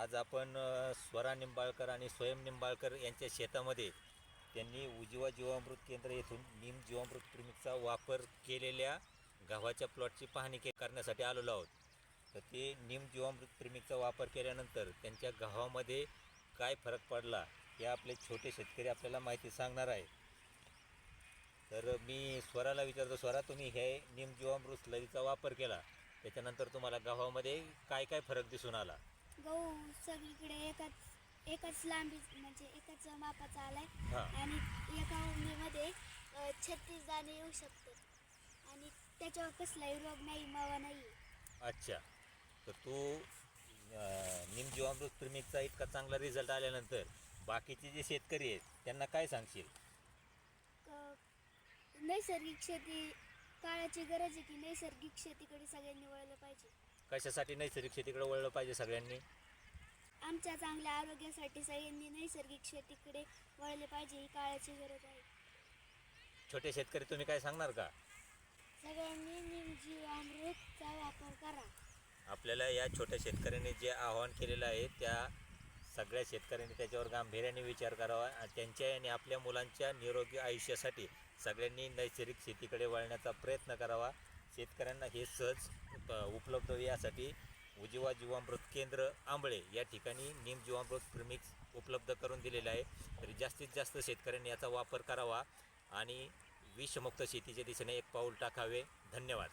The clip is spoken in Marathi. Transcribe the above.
आज आपण स्वरा निंबाळकर आणि स्वयं निंबाळकर यांच्या शेतामध्ये त्यांनी उजवा जीवामृत केंद्र येथून नीम जीवामृत प्रीमिक्सचा वापर केलेल्या गव्हाच्या प्लॉटची पाहणी करण्यासाठी आलेलो आहोत. तर ते नीम जीवामृत प्रीमिक्सचा वापर केल्यानंतर त्यांच्या गव्हामध्ये काय फरक पडला हे आपले छोटे शेतकरी आपल्याला माहिती सांगणार आहे. तर मी स्वराला विचारतो, स्वरा तुम्ही हे नीम जीवामृत स्लरीचा वापर केला त्याच्यानंतर तुम्हाला गव्हामध्ये काय काय फरक दिसून आला? गहू सगळीकडे एकाच लांबी म्हणजे एकाच मापाचा आलाय हां. आणि एका उंबीमध्ये 36 दाणे येऊ शकतात आणि त्याच्यावर कसलाही रोग नाही, मावा नाही. अच्छा, तर तू नीम जीवामृत प्रीमिक्सचा इतका चांगला रिझल्ट आल्यानंतर बाकीचे जे शेतकरी आहेत त्यांना काय सांगशील? नैसर्गिक शेती काळाची गरज आहे की नैसर्गिक शेतीकडे सगळ्यांनी वळलं पाहिजे. कशासाठी नैसर्गिक शेतीकडे वळलं पाहिजे सगळ्यांनी? आमच्या चांगल्या आरोग्यासाठी सगळ्यांनी नैसर्गिक शेतीकडे वळले पाहिजे, ही काळाची गरज आहे. छोटे शेतकरी तुम्ही काय सांगणार का? सगळ्यांनी नीमजीवामृतचा वापर करा. आपल्याला या छोट्या शेतकऱ्यांनी जे आवाहन केलेलं आहे त्या सगळ्या शेतकऱ्यांनी त्याच्यावर गांभीर्याने विचार करावा. त्यांच्या आणि आपल्या मुलांच्या निरोगी आयुष्यासाठी सगळ्यांनी नैसर्गिक शेतीकडे वळण्याचा प्रयत्न करावा. शेतकऱ्यांना हे सहज उपलब्ध यासाठी उजवा जीवामृत केंद्र आंबळे या ठिकाणी नीम जीवामृत प्रीमिक्स उपलब्ध करून दिलेलं आहे. तरी जास्तीत जास्त शेतकऱ्यांनी याचा वापर करावा आणि विषमुक्त शेतीच्या दिशेने एक पाऊल टाकावे. धन्यवाद.